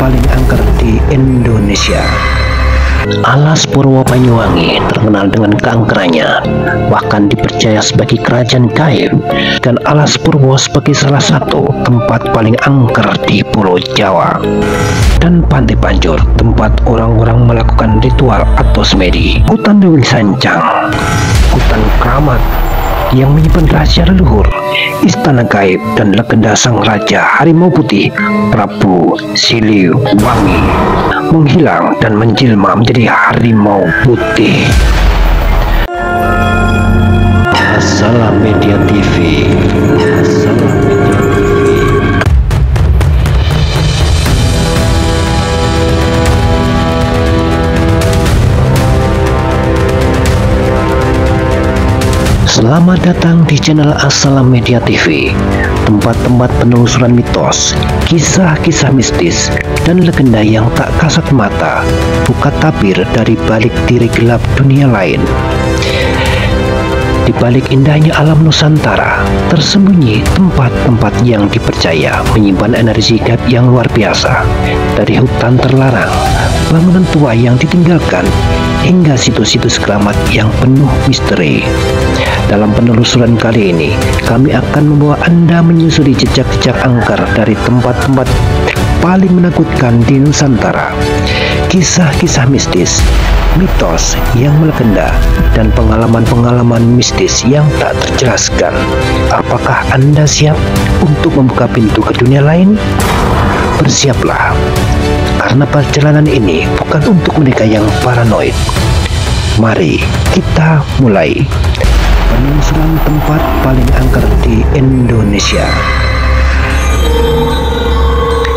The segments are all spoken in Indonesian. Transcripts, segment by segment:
paling angker di Indonesia. Alas Purwo Banyuwangi terkenal dengan keangkerannya, bahkan dipercaya sebagai kerajaan gaib, dan Alas Purwo sebagai salah satu tempat paling angker di Pulau Jawa. Dan Pantai Panjur, tempat orang-orang melakukan ritual atau semedi. Hutan Dewi Sancang, hutan keramat yang menyimpan rahasia leluhur, istana gaib, dan legenda sang raja harimau putih Prabu Siliwangi menghilang dan menjelma menjadi harimau putih. Assalam Media TV. Assalam Media TV. Selamat datang di channel Assalam Media TV, tempat-tempat penelusuran mitos, kisah-kisah mistis, dan legenda yang tak kasat mata, buka tabir dari balik diri gelap dunia lain. Di balik indahnya alam Nusantara, tersembunyi tempat-tempat yang dipercaya menyimpan energi gaib yang luar biasa. Dari hutan terlarang, bangunan tua yang ditinggalkan, hingga situs-situs keramat yang penuh misteri. Dalam penelusuran kali ini, kami akan membawa Anda menyusuri jejak-jejak angker dari tempat-tempat paling menakutkan di Nusantara. Kisah-kisah mistis, mitos yang melegenda, dan pengalaman-pengalaman mistis yang tak terjelaskan. Apakah Anda siap untuk membuka pintu ke dunia lain? Bersiaplah, karena perjalanan ini bukan untuk mereka yang paranoid. Mari kita mulai penelusuran tempat paling angker di Indonesia.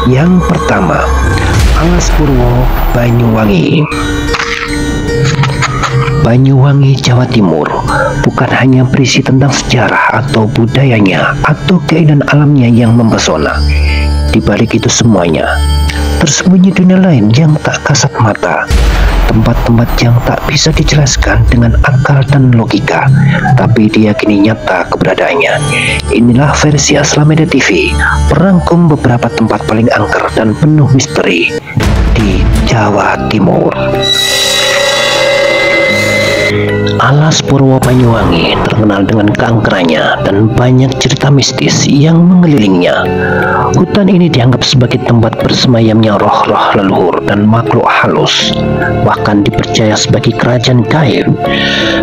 Yang pertama, Alas Purwo Banyuwangi. Banyuwangi, Jawa Timur bukan hanya berisi tentang sejarah atau budayanya atau keindahan alamnya yang mempesona. Di balik itu semuanya, tersembunyi dunia lain yang tak kasat mata, tempat-tempat yang tak bisa dijelaskan dengan akal dan logika, tapi diyakini nyata keberadaannya. Inilah versi Assalam Media TV, merangkum beberapa tempat paling angker dan penuh misteri di Jawa Timur. Alas Purwo Banyuwangi terkenal dengan keangkerannya dan banyak cerita mistis yang mengelilingnya. Hutan ini dianggap sebagai tempat bersemayamnya roh-roh leluhur dan makhluk halus, bahkan dipercaya sebagai kerajaan gaib.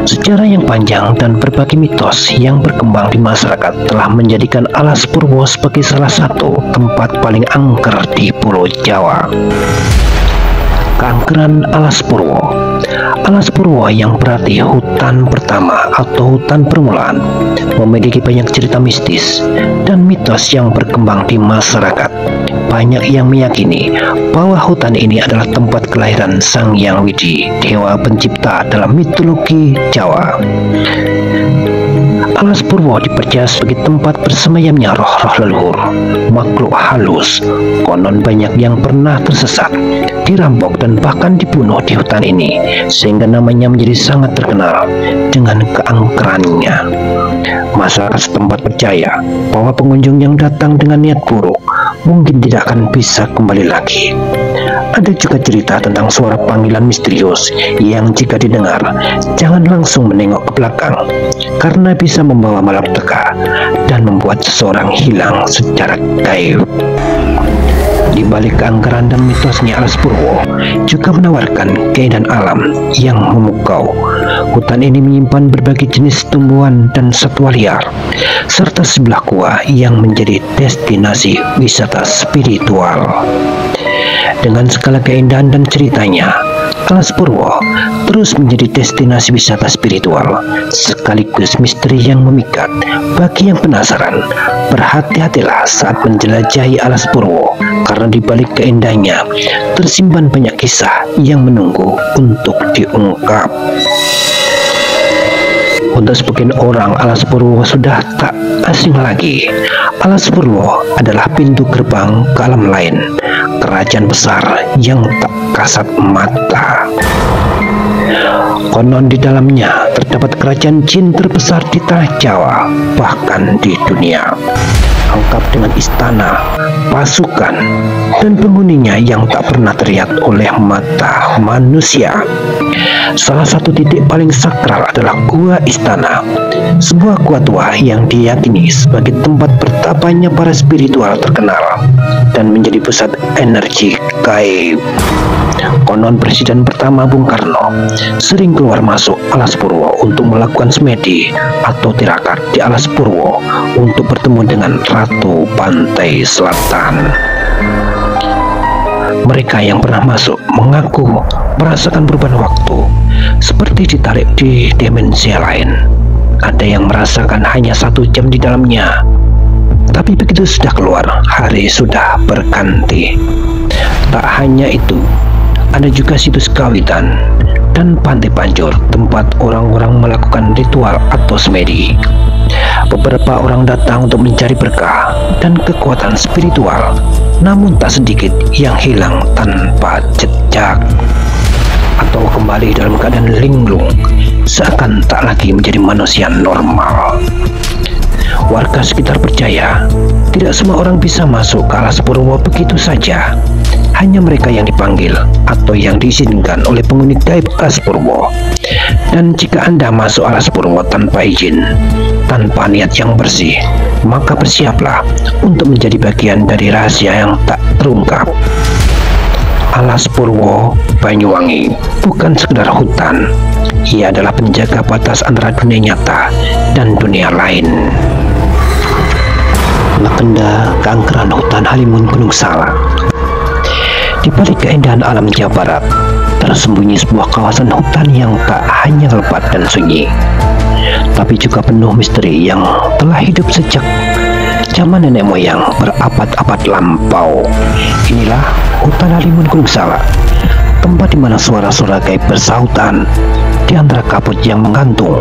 Sejarah yang panjang dan berbagai mitos yang berkembang di masyarakat telah menjadikan Alas Purwo sebagai salah satu tempat paling angker di Pulau Jawa. Keangkeran Alas Purwo. Alas Purwo yang berarti hutan pertama atau hutan permulaan memiliki banyak cerita mistis dan mitos yang berkembang di masyarakat. Banyak yang meyakini bahwa hutan ini adalah tempat kelahiran Sang Hyang Widi, dewa pencipta dalam mitologi Jawa. Alas Purwo dipercaya sebagai tempat bersemayamnya roh-roh leluhur, makhluk halus. Konon banyak yang pernah tersesat, dirampok, dan bahkan dibunuh di hutan ini, sehingga namanya menjadi sangat terkenal dengan keangkerannya. Masyarakat setempat percaya bahwa pengunjung yang datang dengan niat buruk mungkin tidak akan bisa kembali lagi. Ada juga cerita tentang suara panggilan misterius yang jika didengar, jangan langsung menengok ke belakang, karena bisa membawa malapetaka dan membuat seseorang hilang secara gaib. Di balik keangkeran dan mitosnya, Alas Purwo juga menawarkan keindahan alam yang memukau. Hutan ini menyimpan berbagai jenis tumbuhan dan satwa liar, serta sebuah gua yang menjadi destinasi wisata spiritual. Dengan segala keindahan dan ceritanya, Alas Purwo terus menjadi destinasi wisata spiritual sekaligus misteri yang memikat. Bagi yang penasaran, berhati-hatilah saat menjelajahi Alas Purwo, karena di balik keindahannya tersimpan banyak kisah yang menunggu untuk diungkap. Untuk sebagian orang, Alas Purwo sudah tak asing lagi. Alas Purwo adalah pintu gerbang ke alam lain, kerajaan besar yang tak kasat mata. Konon di dalamnya terdapat kerajaan jin terbesar di tanah Jawa, bahkan di dunia. lengkap dengan istana, pasukan, dan penghuninya yang tak pernah terlihat oleh mata manusia. Salah satu titik paling sakral adalah Gua Istana, sebuah gua tua yang diyakini sebagai tempat bertapanya para spiritual terkenal dan menjadi pusat energi gaib. Konon Presiden pertama Bung Karno sering keluar masuk Alas Purwo untuk melakukan semedi atau tirakat di Alas Purwo untuk bertemu dengan Ratu Pantai Selatan. Mereka yang pernah masuk mengaku merasakan perubahan waktu, seperti ditarik di dimensi lain. Ada yang merasakan hanya 1 jam di dalamnya, tapi begitu sudah keluar, hari sudah berganti. Tak hanya itu, ada juga situs kawitan dan pantai pancur, tempat orang-orang melakukan ritual atau semedi. Beberapa orang datang untuk mencari berkah dan kekuatan spiritual, namun tak sedikit yang hilang tanpa jejak atau kembali dalam keadaan linglung, seakan tak lagi menjadi manusia normal. Warga sekitar percaya tidak semua orang bisa masuk ke Alas Purwo begitu saja. Hanya mereka yang dipanggil atau yang diizinkan oleh penghuni gaib Alas Purwo. Dan jika Anda masuk Alas Purwo tanpa izin, tanpa niat yang bersih, maka bersiaplah untuk menjadi bagian dari rahasia yang tak terungkap. Alas Purwo, Banyuwangi bukan sekedar hutan. Ia adalah penjaga batas antara dunia nyata dan dunia lain. Legenda keangkeran hutan Halimun Gunung Salak. Di balik keindahan alam Jawa Barat, tersembunyi sebuah kawasan hutan yang tak hanya lebat dan sunyi, tapi juga penuh misteri yang telah hidup sejak zaman nenek moyang berabad-abad lampau. Inilah hutan Halimun Gunung Salak, tempat di mana suara-suara gaib bersautan di antara kabut yang menggantung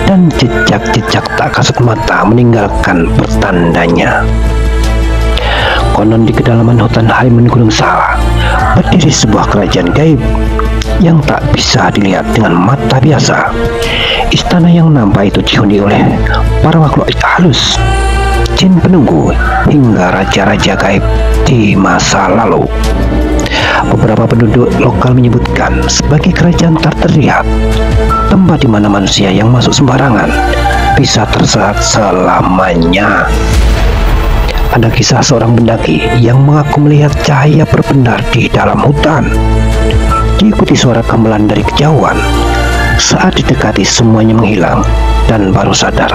dan jejak-jejak tak kasat mata meninggalkan pertandanya. Konon di kedalaman hutan Halimun Gunung Salak berdiri sebuah kerajaan gaib yang tak bisa dilihat dengan mata biasa. Istana yang nampak itu dihuni oleh para makhluk halus, jin penunggu, hingga raja-raja gaib di masa lalu. Beberapa penduduk lokal menyebutkan sebagai kerajaan tak terlihat, tempat di mana manusia yang masuk sembarangan bisa tersesat selamanya. Ada kisah seorang pendaki yang mengaku melihat cahaya berpendar di dalam hutan. Diikuti suara gamelan dari kejauhan. Saat didekati, semuanya menghilang dan baru sadar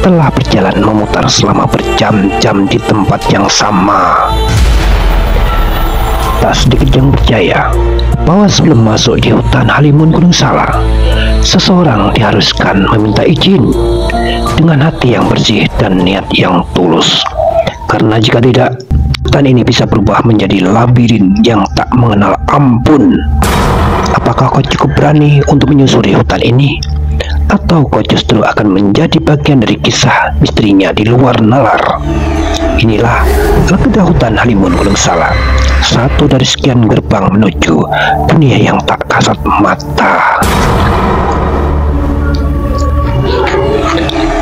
telah berjalan memutar selama berjam-jam di tempat yang sama. Tak sedikit yang percaya bahwa sebelum masuk di hutan Halimun Gunung Salak, seseorang diharuskan meminta izin dengan hati yang bersih dan niat yang tulus. Karena jika tidak, hutan ini bisa berubah menjadi labirin yang tak mengenal ampun. Apakah kau cukup berani untuk menyusuri hutan ini? Atau kau justru akan menjadi bagian dari kisah misterinya di luar nalar? Inilah legenda hutan Halimun Gunung Salak, satu dari sekian gerbang menuju dunia yang tak kasat mata.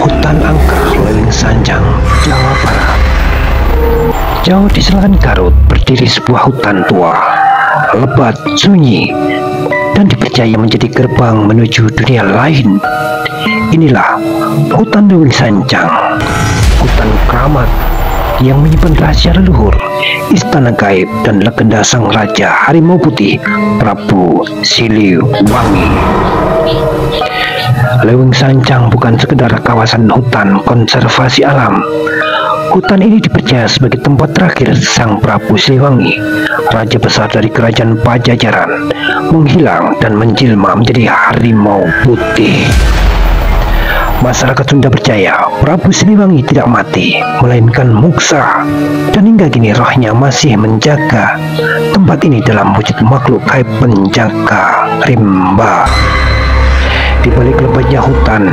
Hutan angker Leuwing Sanjang, Jawa Barat. Jauh di selatan Garut berdiri sebuah hutan tua, lebat, sunyi, dan dipercaya menjadi gerbang menuju dunia lain. Inilah hutan Leuwing Sanjang, hutan keramat yang menyimpan rahasia leluhur, istana gaib, dan legenda sang raja harimau putih Prabu Siliwangi. Leuwing Sanjang bukan sekedar kawasan hutan konservasi alam. Hutan ini dipercaya sebagai tempat terakhir sang Prabu Siliwangi, raja besar dari kerajaan Pajajaran, menghilang dan menjelma menjadi harimau putih. Masyarakat Sunda percaya Prabu Siliwangi tidak mati, melainkan muksa, dan hingga kini rohnya masih menjaga tempat ini dalam wujud makhluk gaib penjaga rimba. Di balik lebatnya hutan,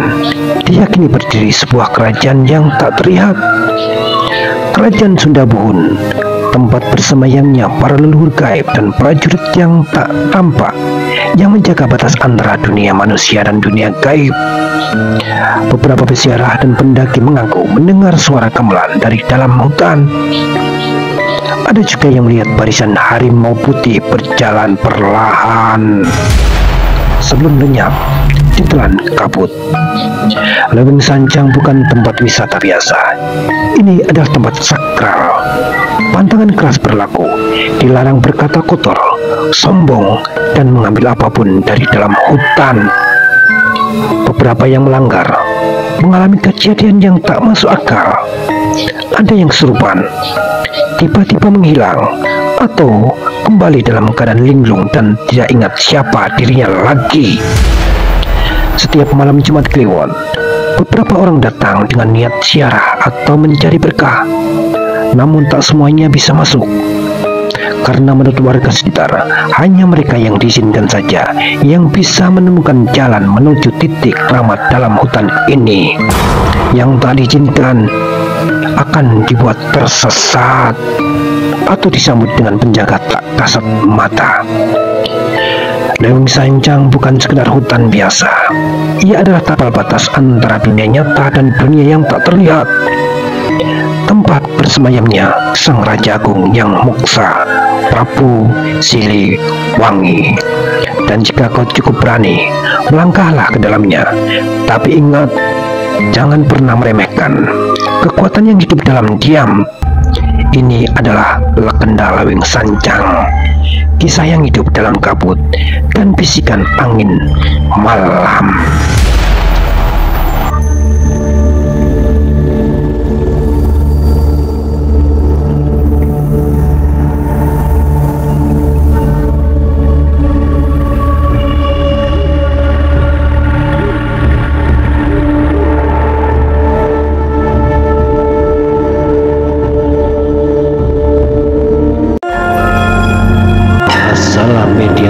diyakini berdiri sebuah kerajaan yang tak terlihat. Kerajaan Sunda Buhun tempat bersemayamnya para leluhur gaib dan prajurit yang tak tampak yang menjaga batas antara dunia manusia dan dunia gaib. Beberapa peziarah dan pendaki mengaku mendengar suara gamelan dari dalam hutan. Ada juga yang melihat barisan harimau putih berjalan perlahan sebelum lenyap ditelan kabut. Leweng Sancang bukan tempat wisata biasa. Ini adalah tempat sakral. Pantangan keras berlaku, dilarang berkata kotor, sombong, dan mengambil apapun dari dalam hutan. Beberapa yang melanggar mengalami kejadian yang tak masuk akal. Ada yang kesurupan, tiba-tiba menghilang, atau kembali dalam keadaan linglung dan tidak ingat siapa dirinya lagi. Setiap malam Jumat Kliwon, beberapa orang datang dengan niat ziarah atau mencari berkah. Namun tak semuanya bisa masuk, karena menurut warga sekitar, hanya mereka yang diizinkan saja yang bisa menemukan jalan menuju titik keramat dalam hutan ini. Yang tak diizinkan akan dibuat tersesat atau disambut dengan penjaga tak kasat mata. Leweng Sancang bukan sekedar hutan biasa. Ia adalah tapal batas antara dunia nyata dan dunia yang tak terlihat. Tempat bersemayamnya Sang Raja Agung yang muksa, Prabu Siliwangi. Dan jika kau cukup berani, melangkahlah ke dalamnya. Tapi ingat, jangan pernah meremehkan kekuatan yang hidup dalam diam. Ini adalah legenda Leweng Sancang, kisah yang hidup dalam kabut dan bisikan angin malam. Media